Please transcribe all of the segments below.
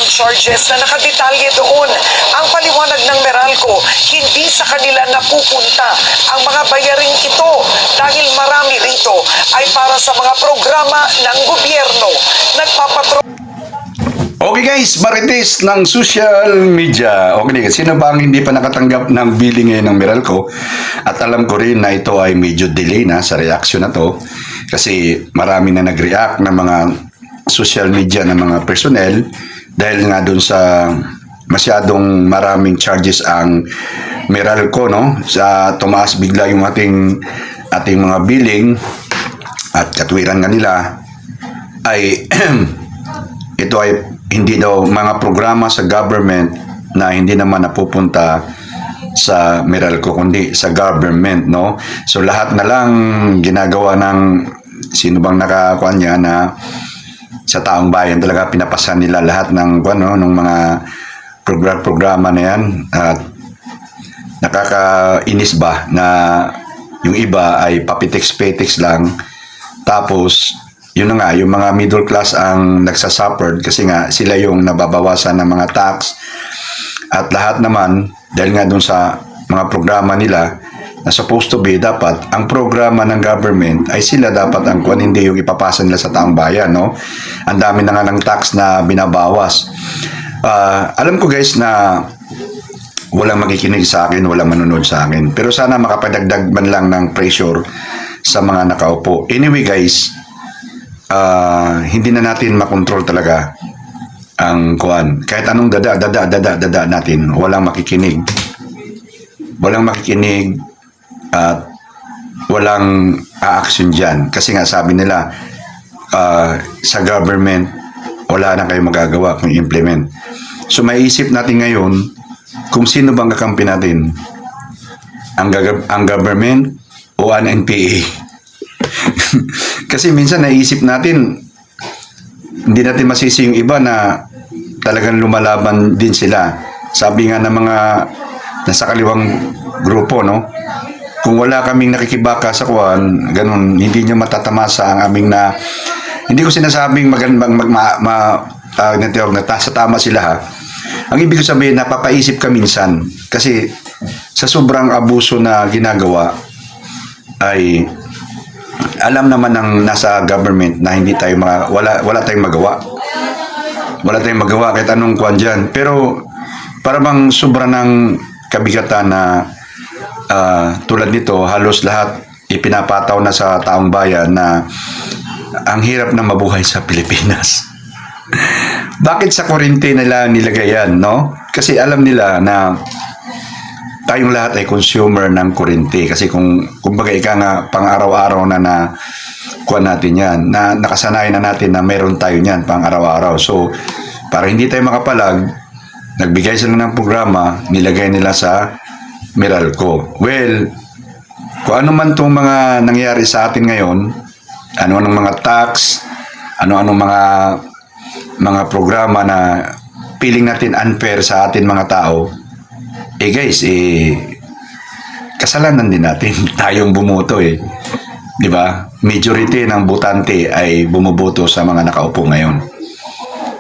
ang charges na nakadetalye doon. Ang paliwanag ng Meralco, hindi sa kanila napupunta ang mga bayaring ito dahil marami rito ay para sa mga programa ng gobyerno. Okay guys, marites ng social media. Okay, sino ba ang hindi pa nakatanggap ng billing ngayon ng Meralco? At alam ko rin na ito ay medyo delay na sa reaction na to. Kasi marami na nag-react ng mga social media ng mga personnel dahil nga dun sa masyadong maraming charges ang Meralco, no? Sa tumaas bigla yung ating mga billing at katwiran nga nila ay ito ay hindi daw mga programa sa government na hindi naman napupunta sa Meralco kundi sa government, no? So lahat na lang ginagawa ng sino bang nakakuha niya na sa taong bayan talaga pinapasan nila lahat ng ng mga programa na yan at nakakainis ba na yung iba ay papitiks-petiks lang tapos yun na nga, yung mga middle class ang nagsasuffer kasi nga sila yung nababawasan ng mga tax at lahat naman dahil nga dun sa mga programa nila na supposed to be dapat ang programa ng government ay sila dapat ang kuwan, hindi yung ipapasa nila sa taong bayan, no? Ang dami na nga ng tax na binabawas. Alam ko guys na walang makikinig sa akin, walang manonood sa akin, pero sana makapadagdag man lang ng pressure sa mga nakaupo. Anyway guys, hindi na natin makontrol talaga ang kuan. Kahit anong dada natin, walang makikinig. Walang makikinig at walang a-action dyan. Kasi nga sabi nila, sa government, wala na kayo magagawa kung implement. So maiisip natin ngayon kung sino bang kakampi natin. Ang government o ang NPA. Kasi minsan naisip natin hindi natin masisi yung iba na talagang lumalaban din sila. Sabi nga ng mga nasa kaliwang grupo, no? Kung wala kaming nakikibaka sa kuwan, ganun, hindi nyo matatamasa ang aming na hindi ko sinasabing sa tama sila ha. Ang ibig ko sabihin, napapaisip ka minsan kasi sa sobrang abuso na ginagawa ay alam naman ng nasa government na hindi tayo wala tayong magawa. Wala tayong magawa kahit anong kuwan dyan. Pero para bang sobra ng kabigatan na tulad nito, halos lahat ipinapataw na sa taong bayan na ang hirap na mabuhay sa Pilipinas. Bakit sa kuryente nila nilagay yan, no? Kasi alam nila na tayong lahat ay consumer ng kuryente kasi kumbaga ika nga pang araw-araw na kuha natin yan, na nakasanayan na natin na meron tayo niyan pang araw-araw. So, para hindi tayo makapalag, nagbigay sila ng programa, nilagay nila sa Meralco. Well, kung ano man itong mga nangyari sa atin ngayon, ano-anong mga tax, ano-anong mga programa na feeling natin unfair sa atin mga tao, guys, kasalanan din natin tayong bumoto di ba? Majority ng botante ay bumuboto sa mga nakaupo ngayon.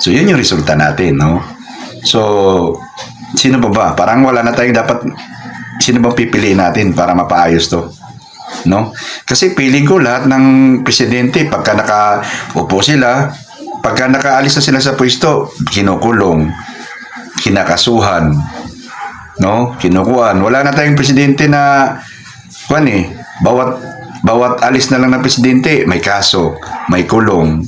So yun yung resulta natin, no? So sino ba? Parang wala na tayong dapat, sino bang pipiliin natin para mapaayos to? No? Kasi feeling ko lahat ng presidente pagka nakaupo sila, pagka nakaalis na sila sa pwesto, kinukulong, kinakasuhan, no? Kinukuhan. Wala na tayong presidente na bawat alis na lang ng presidente may kaso, may kulong.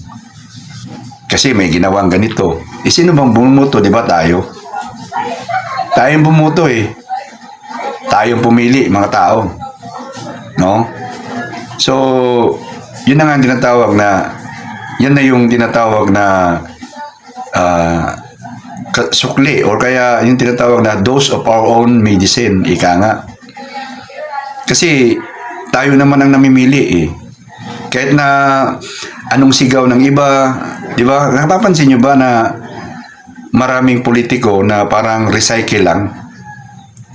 Kasi may ginawang ganito. Sino bang bumuto, 'di ba tayo? Tayong bumuto Tayong pumili, mga tao. No? So, yun na nga ang tinatawag na yan na yung tinatawag na sukli or kaya yung tinatawag na dose of our own medicine, ika nga. Kasi tayo naman ang namimili Kahit na anong sigaw ng iba, di ba? Napapansin nyo ba na maraming politiko na parang recycle lang?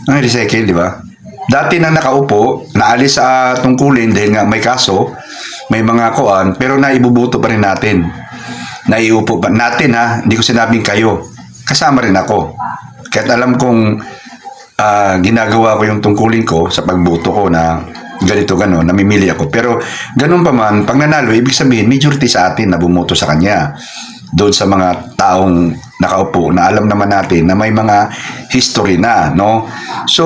Ay, recycle, di ba? Dati na nakaupo, naalis sa tungkulin dahil nga may kaso, may mga kuan, pero naibubuto pa rin natin. Naiupo pa natin ha, hindi ko sinabing kayo. kasama rin ako. Kahit alam kong ginagawa ko yung tungkulin ko sa pagboto ko na ganito gano'n, namimili ako. Pero ganun pa man, pag nanalo, ibig sabihin, majority sa atin na bumoto sa kanya. Doon sa mga taong nakaupo na alam naman natin na may mga history na, no? So,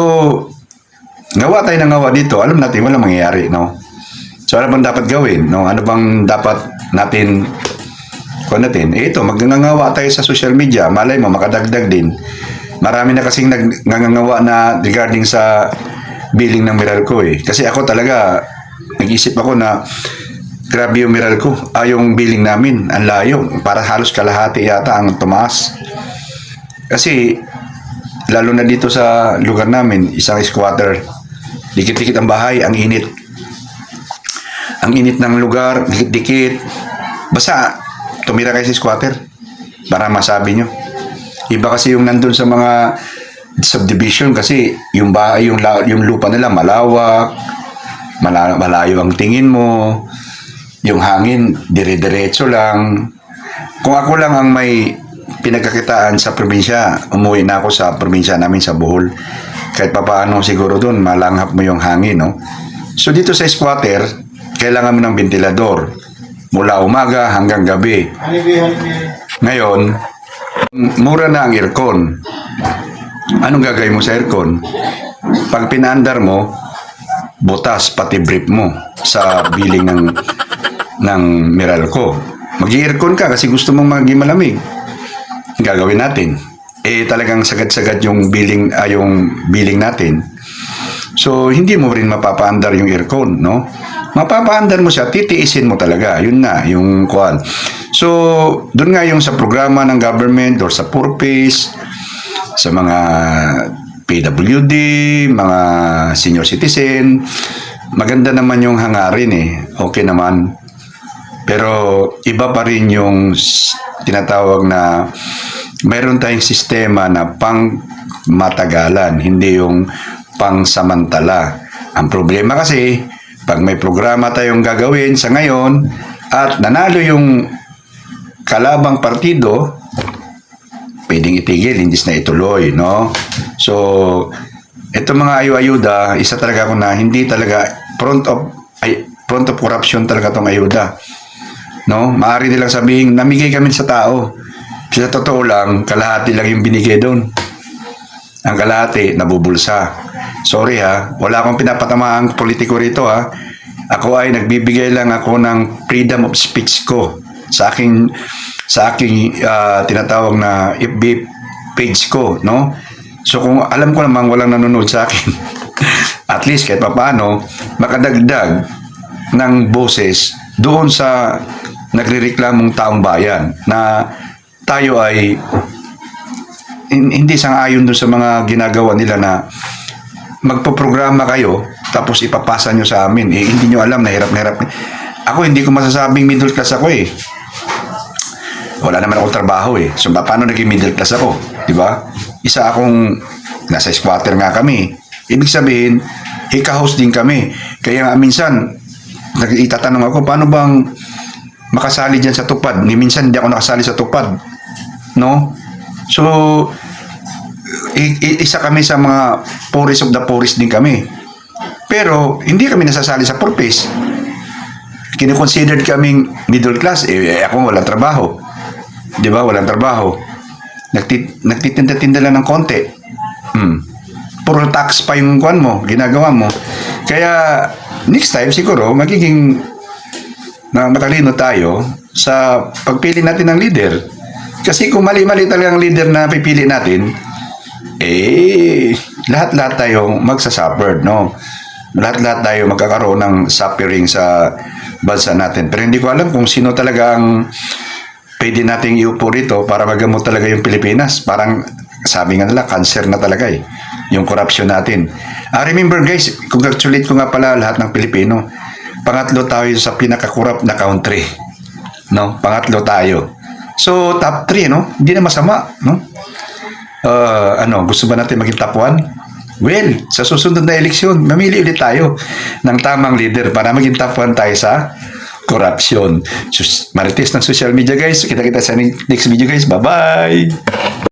gawa tayo ng gawa dito, alam natin walang mangyayari, no? So, ano bang dapat gawin, no? Ano bang dapat natin ito, magngangawa tayo sa social media, malay mo, makadagdag din. Marami na kasing nagngangawa na regarding sa billing ng Meralco eh. Kasi ako talaga, nag-isip ako na grabe yung Meralco, yung billing namin, ang layo. Para halos kalahati yata ang tumaas. Kasi, lalo na dito sa lugar namin, isang squatter, dikit-dikit ang bahay, ang init. Ang init ng lugar, dikit-dikit. Basta, tumira kayo sa squatter para masabi nyo. Iba kasi yung nandun sa mga subdivision kasi yung bahay, yung lupa nila malawak, malayo ang tingin mo, yung hangin dire-diretso lang. Kung ako lang ang may pinagkakitaan sa probinsya, umuwi na ako sa probinsya namin sa Bohol. Kahit papaano siguro doon, malanghap mo yung hangin, no? So dito sa squatter, kailangan mo ng ventilador. Mula umaga hanggang gabi. Ngayon, mura na ang aircon. Anong gagawin mo sa aircon? Pag pinaandar mo, butas pati brief mo sa billing ng Meralco. Mag-i-aircon ka kasi gusto mong maging malamig. Gagawin natin. Talagang sagad-sagad yung billing natin. So, hindi mo rin mapapaandar yung aircon, no? Mapapaandar mo siya, titiisin mo talaga. Yun na, yung kuwan. So, doon nga yung sa programa ng government or sa purpose, sa mga PWD, mga senior citizen, maganda naman yung hangarin eh. Okay naman. Pero iba pa rin yung tinatawag na mayroon tayong sistema na pang matagalan, hindi yung pang samantala. Ang problema kasi, pag may programa tayong gagawin sa ngayon at nanalo yung kalabang partido, pwedeng itigil, hindi na ituloy, no? So, ito mga ayu-ayuda, isa talaga ako na hindi talaga front of corruption talaga tong ayuda. No? Maaari nilang sabihin, namigay kami sa tao. Sa totoo lang, kalahati lang yung binigay doon. Ang kalahati, nabubulsa. Sorry ha, wala akong pinapatamaang politiko rito ha. Ako ay nagbibigay lang ako ng freedom of speech ko sa aking tinatawag na FB page ko, no? So kung alam ko namang walang nanonood sa akin, at least kahit papaano, makadagdag ng boses doon sa nagrereklamong taong bayan na tayo ay hindi sang-ayon doon sa mga ginagawa nila na magpo-programa kayo tapos ipapasa nyo sa amin. Hindi nyo alam, nahirap na hirap. Ako, hindi ko masasabing middle class ako eh. Wala naman akong trabaho eh. So, paano naging middle class ako? Diba? Isa akong, nasa squatter nga kami. Ibig sabihin, hika-host din kami. Kaya nga minsan, itatanong ako, paano bang makasali dyan sa tupad? Minsan hindi ako nakasali sa tupad. No? So, isa kami sa mga poorest of the poorest din kami. Pero, hindi kami nasasali sa purpose. Kino-considered kaming middle class. Ako walang trabaho. Di ba? Walang trabaho. Nagtitinda-tinda lang ng konti. Puro tax pa yung kuwan mo, ginagawa mo. Kaya, next time siguro, magiging matalino tayo sa pagpili natin ng leader. Kasi kung mali-mali talaga ang leader na pipili natin, lahat-lahat tayo magsasuffer, no? Lahat-lahat tayo magkakaroon ng suffering sa bansa natin. Pero hindi ko alam kung sino talaga ang pwede nating iupo rito para magamot talaga yung Pilipinas. Parang sabi nga nila, cancer na talaga eh. Yung corruption natin. Remember guys, congratulate ko nga pala lahat ng Pilipino. Pangatlo tayo sa pinaka-corrupt na country. No? Pangatlo tayo. So, top 3, no? Hindi na masama, no? Gusto ba natin maging top 1? Well, sa susunod na eleksyon, mamili ulit tayo ng tamang leader para maging top 1 tayo sa corruption. Marites ng social media guys. Kita-kita sa next video guys. Bye-bye!